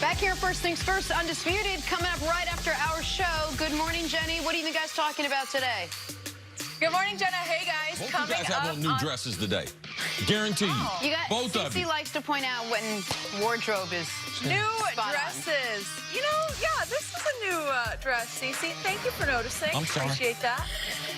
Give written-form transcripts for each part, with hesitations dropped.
Back here, First Things First, Undisputed, coming up right after our show. Good morning, Jenny. What are you guys talking about today? Good morning, Jenna. Hey, guys. Both you guys have on new dresses today. Guarantee you. Both of you. Cece likes to point out when wardrobe is new dresses. You know, yeah, this is a new dress, Cece. Thank you for noticing. I'm sorry. Appreciate that.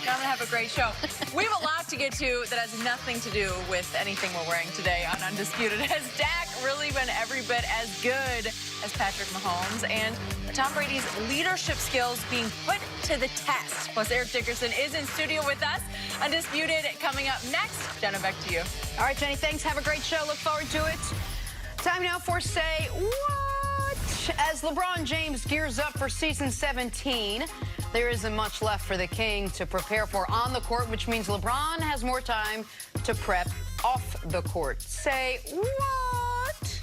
I'm going to have a great show. We have a lot to get to that has nothing to do with anything we're wearing today on Undisputed. Has Dak really been every bit as good as Patrick Mahomes? And Tom Brady's leadership skills being put to the test. Plus, Eric Dickerson is in studio with us. Undisputed coming up next. Jenna, back to you. All right, Jenny, thanks. Have a great show. Look forward to it. Time now for Say What? As LeBron James gears up for season 17, there isn't much left for the King to prepare for on the court, which means LeBron has more time to prep off the court. Say what?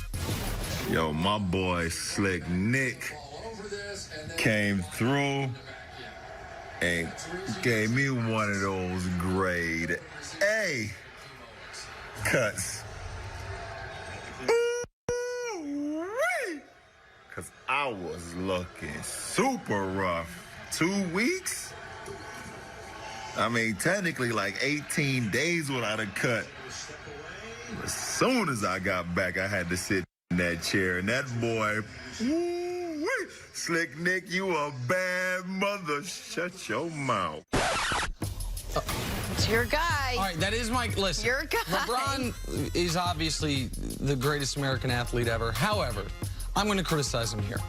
Yo, my boy Slick Nick came through and gave me one of those grade A cuts. Because I was looking super rough. 2 weeks? I mean, technically like 18 days without a cut. As soon as I got back, I had to sit in that chair. And that boy, Slick Nick, you a bad mother. Shut your mouth. It's your guy. All right, that is my listen. Your guy. LeBron is obviously the greatest American athlete ever. However, I'm going to criticize him here.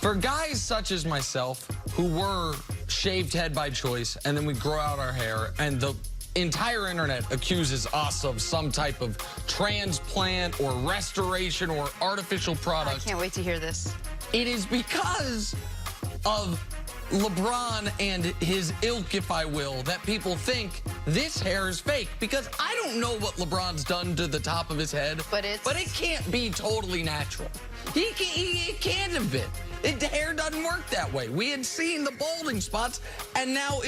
For guys such as myself, who were shaved head by choice, and then we grow out our hair, and the entire internet accuses us of some type of transplant or restoration or artificial product. I can't wait to hear this. It is because of LeBron and his ilk, if I will, that people think this hair is fake. Because I don't know what LeBron's done to the top of his head, but it can't be totally natural. It can't have been. The hair doesn't work that way. We had seen the balding spots, and now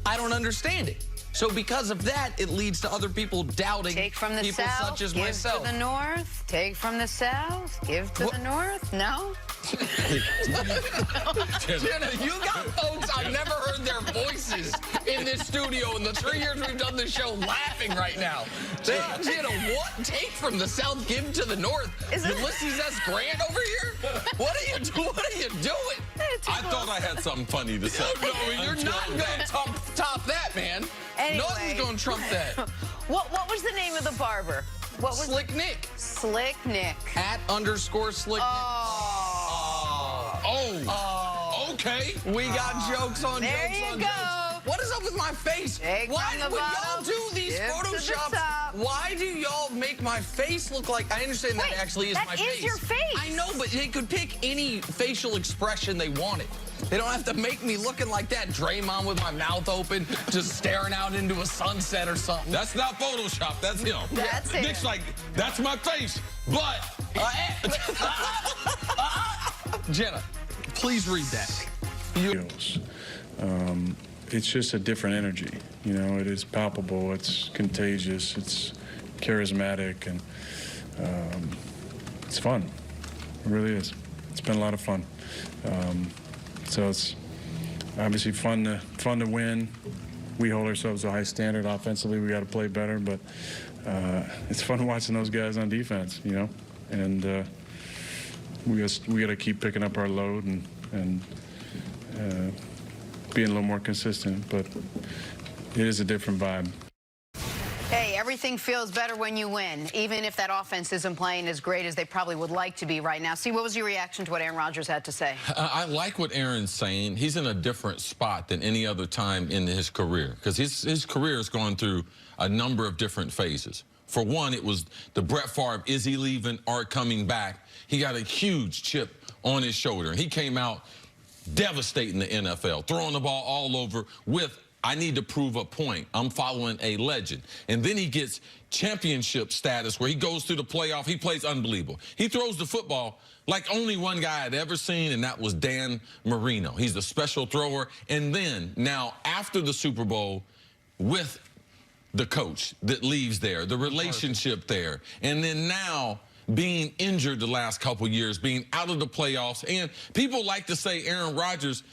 I don't understand it. So because of that, it leads to other people doubting Take from the people south, such as give myself. to the north. Take from the south, give to the north. No? Jenna, you got folks, I've never heard their voices in this studio in the 3 years we've done this show laughing right now. Jenna, what? Take from the south, give to the north. Ulysses S. Grant over here? What are you doing? I thought I had something funny to say. No, you're not going to top that, man. Anyway. Nothing's going to trump that. What was the name of the barber? What was Slick Nick. Slick Nick. @_Slick Nick. Okay. We got jokes on there jokes on you go. jokes. What is up with my face? Why when y'all do these Photoshops, why do y'all make my face look like, I understand that actually is my face. That is your face. I know, but they could pick any facial expression they wanted. They don't have to make me looking like that Draymond with my mouth open, just staring out into a sunset or something. That's not Photoshop. That's him. That's it. Nick's like, that's my face, but... Jenna, please read that. It's just a different energy. You know, it is palpable, it's contagious, it's charismatic, and it's fun. It really is. It's been a lot of fun. So it's obviously fun to win. We hold ourselves to a high standard offensively. We got to play better, but it's fun watching those guys on defense, you know. And we got to keep picking up our load and being a little more consistent. But it is a different vibe. Hey, everything feels better when you win, even if that offense isn't playing as great as they probably would like to be right now. See, what was your reaction to what Aaron Rodgers had to say? I like what Aaron's saying. He's in a different spot than any other time in his career, because his career has gone through a number of different phases. For one, it was the Brett Favre, is he leaving or coming back? He got a huge chip on his shoulder, and he came out devastating the NFL, throwing the ball all over with, I need to prove a point. I'm following a legend. And then he gets championship status where he goes through the playoff. He plays unbelievable. He throws the football like only one guy I'd ever seen, and that was Dan Marino. He's a special thrower. And then now after the Super Bowl with the coach that leaves there, the relationship there, and then now being injured the last couple years, being out of the playoffs. And people like to say Aaron Rodgers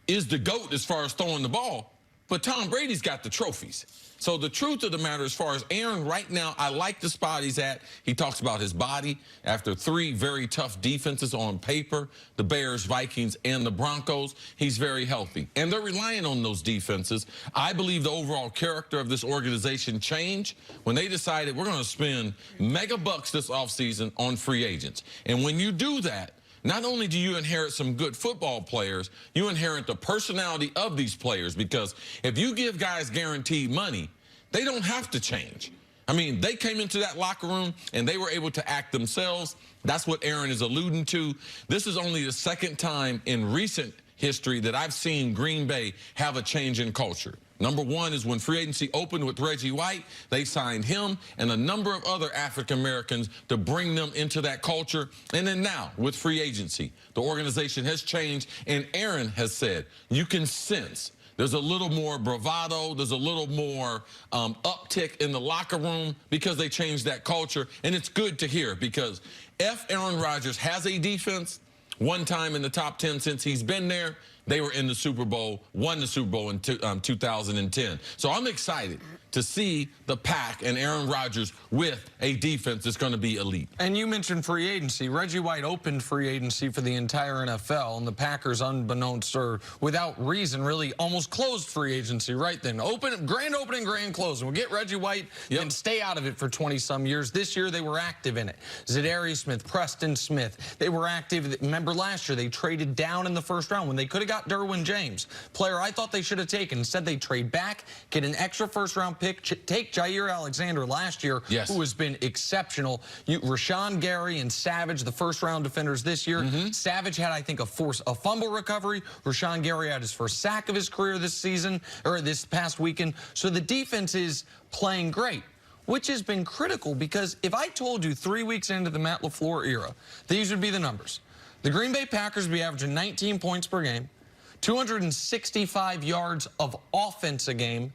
is the GOAT as far as throwing the ball, but Tom Brady's got the trophies. So the truth of the matter, as far as Aaron right now, I like the spot he's at. He talks about his body after 3 very tough defenses on paper, the Bears, Vikings, and the Broncos. He's very healthy. And they're relying on those defenses. I believe the overall character of this organization changed when they decided we're going to spend mega bucks this offseason on free agents. And when you do that, not only do you inherit some good football players, you inherit the personality of these players, because if you give guys guaranteed money, they don't have to change. I mean, they came into that locker room and they were able to act themselves. That's what Aaron is alluding to. This is only the second time in recent history that I've seen Green Bay have a change in culture. Number one is when free agency opened with Reggie White, they signed him and a number of other African Americans to bring them into that culture. And then now with free agency, the organization has changed, and Aaron has said, you can sense there's a little more bravado, there's a little more uptick in the locker room because they changed that culture. And it's good to hear, because if Aaron Rodgers has a defense, one time in the top 10 since he's been there, they were in the Super Bowl, won the Super Bowl in 2010. So I'm excited to see the Pack and Aaron Rodgers with a defense that's going to be elite. And you mentioned free agency. Reggie White opened free agency for the entire NFL, and the Packers, unbeknownst or without reason, really almost closed free agency right then. Grand opening, grand closing. We'll get Reggie White and stay out of it for 20-some years. This year, they were active in it. Zadarius Smith, Preston Smith, they were active. Remember last year, they traded down in the first round when they could have got Derwin James, player I thought they should have taken. Instead, they trade back, get an extra first-round pick, take Jair Alexander last year, who has been exceptional. Rashawn Gary and Savage, the first-round defenders this year. Savage had, I think, a fumble recovery. Rashawn Gary had his first sack of his career this season, or this past weekend. So the defense is playing great, which has been critical, because if I told you 3 weeks into the Matt LaFleur era, these would be the numbers. The Green Bay Packers would be averaging 19 points per game, 265 yards of offense a game,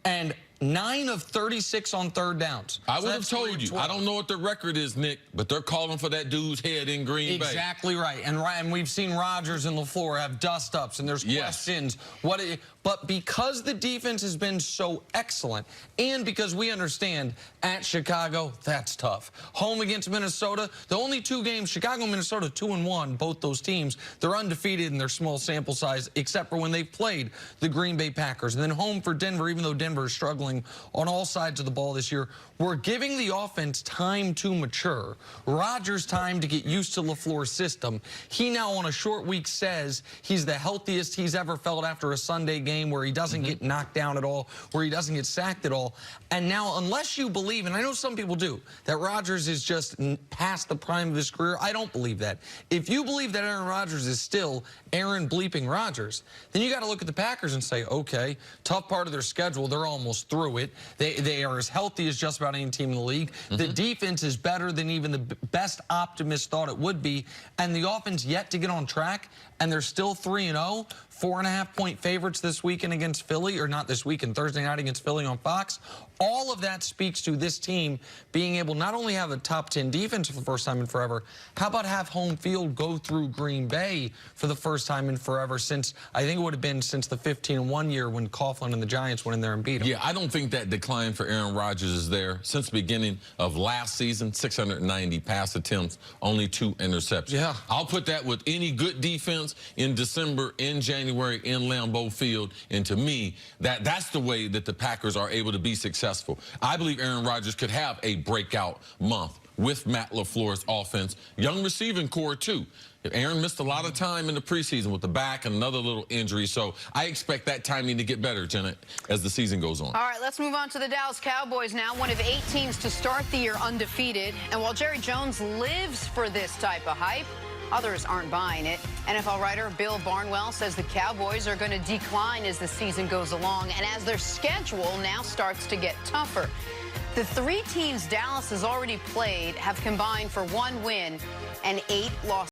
and 9 of 36 on third downs. I would have told you. I don't know what the record is, Nick, but they're calling for that dude's head in Green Bay. Exactly right. And we've seen Rodgers and LaFleur have dust-ups, and there's questions. But because the defense has been so excellent, and because we understand at Chicago, that's tough. Home against Minnesota, the only 2 games, Chicago and Minnesota, 2-1, both those teams, they're undefeated in their small sample size, except for when they've played the Green Bay Packers. And then home for Denver, even though Denver is struggling on all sides of the ball this year. We're giving the offense time to mature. Rodgers time to get used to LaFleur's system. He now on a short week says he's the healthiest he's ever felt after a Sunday game where he doesn't get knocked down at all, where he doesn't get sacked at all. And now, unless you believe, and I know some people do, that Rodgers is just past the prime of his career, I don't believe that. If you believe that Aaron Rodgers is still Aaron bleeping Rodgers, then you got to look at the Packers and say, okay, tough part of their schedule, they're almost through it. They are as healthy as just about any team in the league. The defense is better than even the best optimists thought it would be, and the offense yet to get on track, and they're still 3-0. 4.5-point favorites this weekend against Philly, or not this weekend, Thursday night against Philly on Fox. All of that speaks to this team being able not only have a top 10 defense for the first time in forever, how about have home field go through Green Bay for the first time in forever since, I think it would have been since the 15-1 year when Coughlin and the Giants went in there and beat them. Yeah, I don't think that decline for Aaron Rodgers is there. Since the beginning of last season, 690 pass attempts, only 2 interceptions. Yeah. I'll put that with any good defense in December, in January, in Lambeau Field, and to me, that's the way that the Packers are able to be successful. I believe Aaron Rodgers could have a breakout month with Matt LaFleur's offense. Young receiving core, too. Aaron missed a lot of time in the preseason with the back and another little injury, so I expect that timing to get better, Janet, as the season goes on. All right, let's move on to the Dallas Cowboys now, one of 8 teams to start the year undefeated. And while Jerry Jones lives for this type of hype, others aren't buying it. NFL writer Bill Barnwell says the Cowboys are going to decline as the season goes along and as their schedule now starts to get tougher. The 3 teams Dallas has already played have combined for 1 win and 8 losses.